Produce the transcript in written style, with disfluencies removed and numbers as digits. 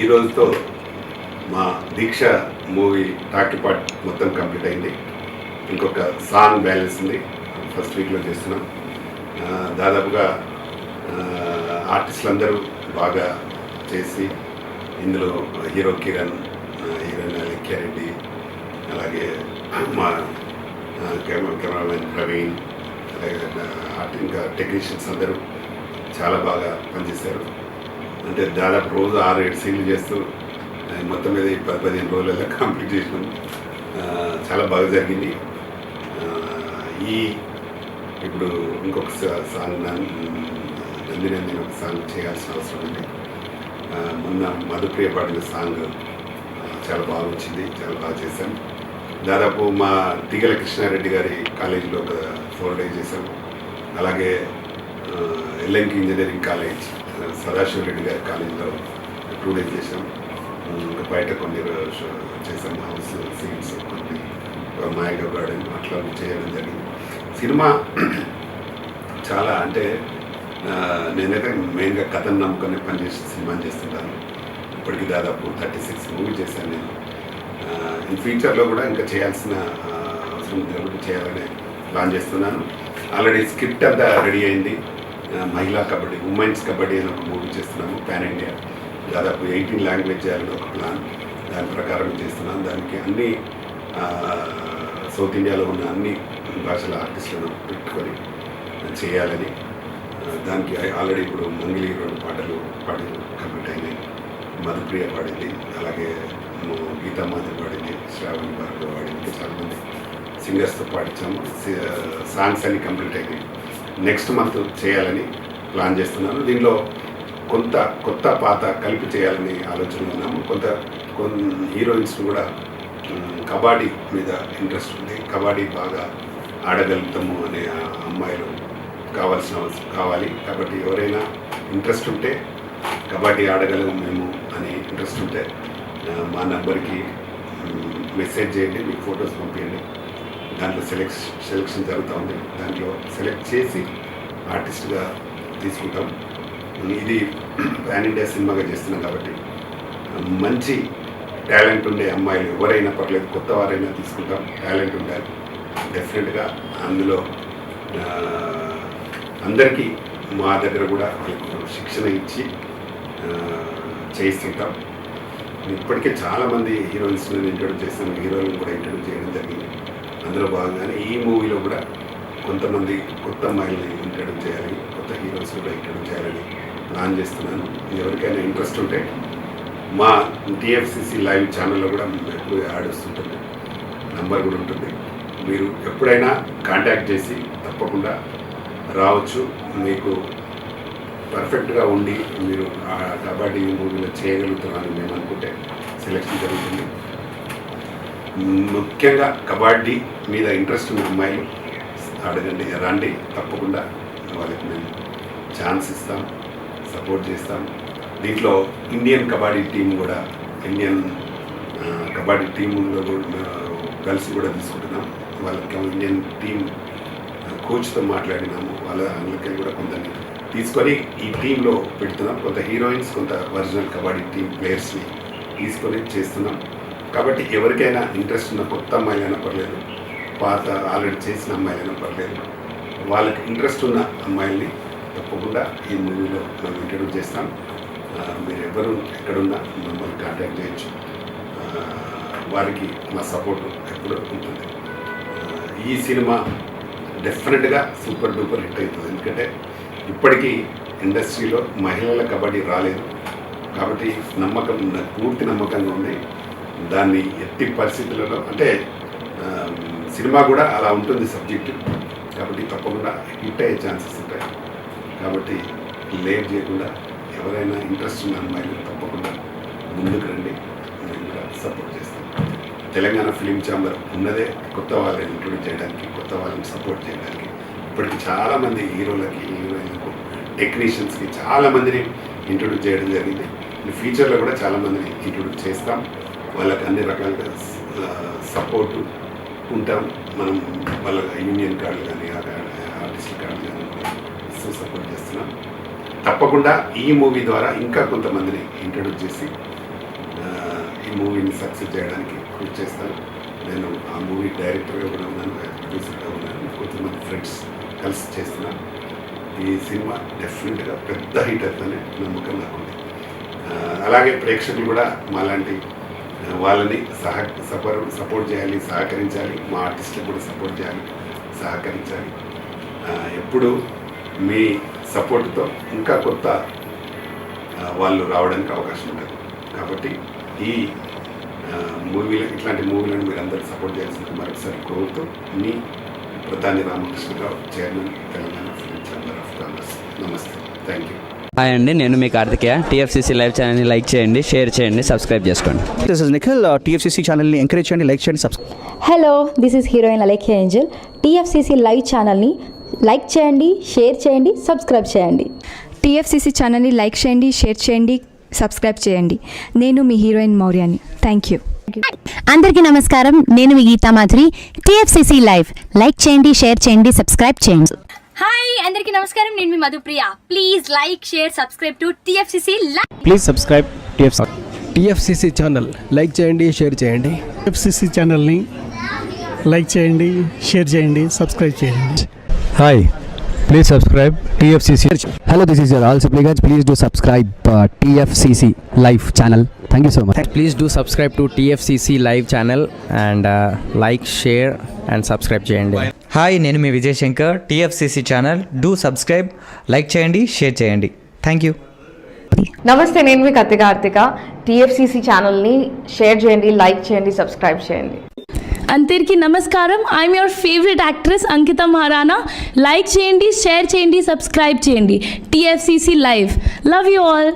ఈ రోజుతో మా దీక్ష మూవీ టాకీ పార్ట్ మొత్తం కంప్లీట్ అయింది. ఇంకొక సాంగ్ బ్యాలెన్స్ ఉంది, ఫస్ట్ వీక్లో చేస్తున్నాం. దాదాపుగా ఆర్టిస్టులు అందరూ బాగా చేసి ఇందులో హీరో కిరణ్, హీరోయిన్ అలెక్యారెడ్డి, అలాగే మా కెమెరామెన్ ప్రవీణ్, అలాగే ఇంకా టెక్నీషియన్స్ అందరూ చాలా బాగా పనిచేశారు. అంటే దాదాపు రోజు 6-7 సీన్లు చేస్తూ మొత్తం మీద 10-15 రోజులలో కంప్లీట్ చేసినాం. చాలా బాగా జరిగింది. ఇప్పుడు ఇంకొక సాంగ్ నందిని ఒక సాంగ్ చేయాల్సిన అవసరం ఉంది. మొన్న మధుప్రియ పాడిన సాంగ్ చాలా బాగా వచ్చింది, చాలా బాగా చేశాం. దాదాపు మా తిగల కృష్ణారెడ్డి గారి కాలేజీలో ఒక 4 days చేశాము. అలాగే ఎల్ఎన్కి ఇంజనీరింగ్ కాలేజ్ సదాశివరెడ్డి గారి కాలేజీలో 2 days చేశాం. ఇంకా బయట కొన్ని చేశాం, హౌస్ సీన్స్, కొన్ని మాయగా గార్డెన్ అట్లా చేయడం జరిగింది. సినిమా చాలా అంటే నేనైతే మెయిన్గా కథను నమ్ముకొని పనిచేసి సినిమాని చేస్తుంటాను. ఇప్పటికి దాదాపు 36 మూవీ చేశాను నేను. ఇన్ ఫ్యూచర్లో కూడా ఇంకా చేయాల్సిన అవసరం ఉంది కాబట్టి చేయాలని ప్లాన్ చేస్తున్నాను. ఆల్రెడీ స్క్రిప్ట్ అంతా రెడీ అయింది. మహిళా కబడ్డీ, ఉమెన్స్ కబడ్డీ అని ఒక మూవీ చేస్తున్నాము పాన్ ఇండియా. దాదాపు 18 లాంగ్వేజ్ చేయాలని ఒక ప్లాన్, దాని ప్రకారం చేస్తున్నాను. దానికి అన్ని సౌత్ ఇండియాలో ఉన్న అన్ని భాషల ఆర్టిస్టులను పెట్టుకొని చేయాలని, దానికి ఆల్రెడీ ఇప్పుడు మంగిలి 2 పాటలు పాడి కంప్లీట్ అయినాయి. మధుప్రియ పాడింది, అలాగే గీతామాధవి పాడింది, శ్రావణి భార్గవ్ పాడింది. చాలామంది సింగర్స్తో పాడించాము. సాంగ్స్ అన్ని కంప్లీట్ అయినాయి. నెక్స్ట్ మంత్ చేయాలని ప్లాన్ చేస్తున్నాను. దీనిలో కొంత కొత్త పాత కలిపి చేయాలని ఆలోచన ఉన్నాము. కొన్ని హీరోయిన్స్ కూడా కబడ్డీ మీద ఇంట్రెస్ట్ ఉంది, కబడ్డీ బాగా ఆడగలుగుతాము అనే అమ్మాయిలు కావాలి. కాబట్టి ఎవరైనా ఇంట్రెస్ట్ ఉంటే, కబడ్డీ ఆడగలము మేము అని ఇంట్రెస్ట్ ఉంటే మా నెంబర్కి మెసేజ్ చేయండి, మీకు ఫొటోస్ పంపించండి. దాంట్లో సెలెక్షన్ జరుగుతూ ఉంది. దాంట్లో సెలెక్ట్ చేసి ఆర్టిస్ట్గా తీసుకుంటాం. ఇది పాన్ ఇండియా సినిమాగా చేస్తున్నాం కాబట్టి మంచి టాలెంట్ ఉండే అమ్మాయిలు ఎవరైనా పర్లేదు, కొత్త వారైనా తీసుకుంటాం. టాలెంట్ ఉండాలి డెఫినెట్గా. అందులో అందరికీ మా దగ్గర కూడా వాళ్ళకు శిక్షణ ఇచ్చి చేస్తుంటాం. ఇప్పటికే చాలామంది హీరోయిన్స్ని ఇంట్రొడ్యూస్ చేస్తాను, హీరోయిన్ కూడా ఇంట్రొడ్యూస్ చేయడం జరిగింది. అందులో భాగంగానే ఈ మూవీలో కూడా కొంతమంది కొత్త అమ్మాయిల్ని ఇంట్రొడ్యూస్ చేయాలి, కొత్త హీరోయిన్స్ కూడా ఇంట్రొడ్యూస్ చేయాలని ప్లాన్ చేస్తున్నాను. ఎవరికైనా ఇంట్రెస్ట్ ఉంటే మా టిఎఫ్సిసి లైవ్ ఛానల్లో కూడా ఎప్పుడు యాడ్ వస్తుంటుంది, నంబర్ కూడా ఉంటుంది. మీరు ఎప్పుడైనా కాంటాక్ట్ చేసి తప్పకుండా రావచ్చు. మీకు పర్ఫెక్ట్గా ఉండి మీరు ఆ కబడ్డీ మూవీలో చేయగలుగుతున్నారని మేము అనుకుంటే సెలెక్షన్ జరుగుతుంది. ముఖ్యంగా కబడ్డీ మీద ఇంట్రెస్ట్ ఉన్న అమ్మాయిలు అడగండి, రండి. తప్పకుండా వాళ్ళకి మేము ఛాన్స్ ఇస్తాం, సపోర్ట్ చేస్తాం. దీంట్లో ఇండియన్ కబడ్డీ టీం కూడా, ఇండియన్ కబడ్డీ టీంలో గర్ల్స్ కూడా తీసుకుంటున్నాం. వాళ్ళకి ఇండియన్ టీం కోచ్తో మాట్లాడినాము. అందుకే కూడా కొందరిని తీసుకొని ఈ టీంలో పెడుతున్నాం. కొంత హీరోయిన్స్, కొంత ఒరిజినల్ కబడ్డీ టీం ప్లేయర్స్ని తీసుకొని చేస్తున్నాం. కాబట్టి ఎవరికైనా ఇంట్రెస్ట్ ఉన్న కొత్త అమ్మాయిలైనా పర్లేదు, పాత ఆల్రెడీ చేసిన అమ్మాయిలైనా పర్లేదు, వాళ్ళకి ఇంట్రెస్ట్ ఉన్న అమ్మాయిల్ని తప్పకుండా ఈ మూవీలో మనం ఇంట్రడ్యూస్ చేస్తాం. మీరు ఎవరు ఎక్కడున్నా మమ్మల్ని కాంటాక్ట్ చేయొచ్చు. వారికి మా సపోర్ట్ ఎప్పుడు ఉంటుంది. ఈ సినిమా డెఫినెట్గా సూపర్ డూపర్ హిట్ అవుతుంది. ఎందుకంటే ఇప్పటికీ ఇండస్ట్రీలో మహిళల కబడ్డీ రాలేదు. కాబట్టి పూర్తి నమ్మకంగా ఉంది. దాన్ని ఎట్టి పరిస్థితులలో, అంటే సినిమా కూడా అలా ఉంటుంది సబ్జెక్టు. కాబట్టి తప్పకుండా హిట్ అయ్యే ఛాన్సెస్ ఉంటాయి. కాబట్టి లేట్ చేయకుండా ఎవరైనా ఇంట్రెస్ట్ ఉన్న అమ్మాయిలు తప్పకుండా ముందుకు రండి, మేము కూడా సపోర్ట్ చేస్తాం. తెలంగాణ ఫిలిం ఛాంబర్ ఉన్నదే కొత్త వాళ్ళని ఇంట్రొడ్యూస్ చేయడానికి, కొత్త వాళ్ళని సపోర్ట్ చేయడానికి. ఇప్పటికి చాలామంది హీరోలకి, హీరోయిన్లకు, టెక్నీషియన్స్కి చాలామందిని ఇంట్రొడ్యూస్ చేయడం జరిగింది. ఫ్యూచర్లో కూడా చాలామందిని ఇంట్రొడ్యూస్ చేస్తాం. వాళ్ళకి అన్ని రకాలుగా సపోర్టు ఉంటాం. మనం వాళ్ళ యూనియన్ కార్డులు కానీ, ఆర్టిస్ట్ కార్డులు కానీ సపోర్ట్ చేస్తున్నాం. తప్పకుండా ఈ మూవీ ద్వారా ఇంకా కొంతమందిని ఇంట్రొడ్యూస్ చేసి మూవీని సక్సెస్ చేయడానికి కృషి చేస్తాను. నేను ఆ మూవీ డైరెక్టర్గా కూడా ఉన్నాను, ప్రొడ్యూసర్గా ఉన్నాను, కొంతమంది ఫ్రెండ్స్ కలిసి చేస్తున్నాను. ఈ సినిమా డెఫినెట్గా పెద్ద హిట్ అవుతుందనే నమ్మకం నాకు ఉంది. అలాగే ప్రేక్షకులు కూడా మాలాంటి వాళ్ళని సపోర్ట్ చేయాలి, సహకరించాలి. మా ఆర్టిస్టులకు కూడా సపోర్ట్ చేయాలి, సహకరించాలి. ఎప్పుడు మీ సపోర్ట్తో ఇంకా కొత్త వాళ్ళు రావడానికి అవకాశం ఉంటుంది. కాబట్టి ఈ ఇట్లాంటి మూవీలను మీరు అందరూ సపోర్ట్ చేయాల్సింది మరొకసారి కోరుతూ మీ ప్రధాని Ramakrishna Rao, chairman, Telangana film chamber of commerce. నమస్తే, థ్యాంక్ యూ. హాయ్ అండి, నేను మీ కార్తికేయ. టీఎఫ్సీసీ లైవ్ ఛానల్ని లైక్ చేయండి, షేర్ చేయండి, సబ్స్క్రైబ్ చేసుకోండి. This is Nikhil. టీఎఫ్సీసీ ఛానల్ని ఎంకరేజ్ చేయండి, లైక్ చేయండి, subscribe. Hello, this is heroine Alekhya Angel. TFCC live ఛానల్ని లైక్ చేయండి, షేర్ చేయండి, సబ్స్క్రైబ్ చేయండి. టీఎఫ్సీసీ ఛానల్ని లైక్ చేయండి, షేర్ చేయండి, సబ్స్క్రైబ్ చేయండి. నేను మీ హీరోయిన్ మౌర్యాని. Thank you. అందరికీ నమస్కారం, నేను మీ Geeta Madhuri. TFCC live like చేయండి, షేర్ చేయండి, సబ్స్క్రైబ్ చేయండి. హాయ్ అందరికీ నమస్కారం, నేను మీ Madhupriya. Please like, share, subscribe to TFCC live. Please subscribe TFCC channel. Like చేయండి, షేర్ చేయండి. టీఎఫ్సీసీ ఛానల్ని లైక్ చేయండి, షేర్ చేయండి, సబ్స్క్రైబ్ చేయండి. Hi, please subscribe TFCC. Hello, this is your all supplicants. Please do subscribe TFCC Live channel. Thank you so much. Please do subscribe to TFCC live channel and like, share and subscribe చేయండి. Hi, నేను మీ Vijay Shankar. TFCC channel do subscribe, like చేయండి, share చేయండి. Thank you. నమస్తే, నేను మీ Karthika. TFCC ఛానల్ని share చేయండి, లైక్ చేయండి, సబ్స్క్రైబ్ చేయండి. అందరికీ నమస్కారం. I'm your favourite actress Ankita Maharana. Like చేయండి, షేర్ చేయండి, సబ్స్క్రైబ్ చేయండి. TFCC live. Love you all.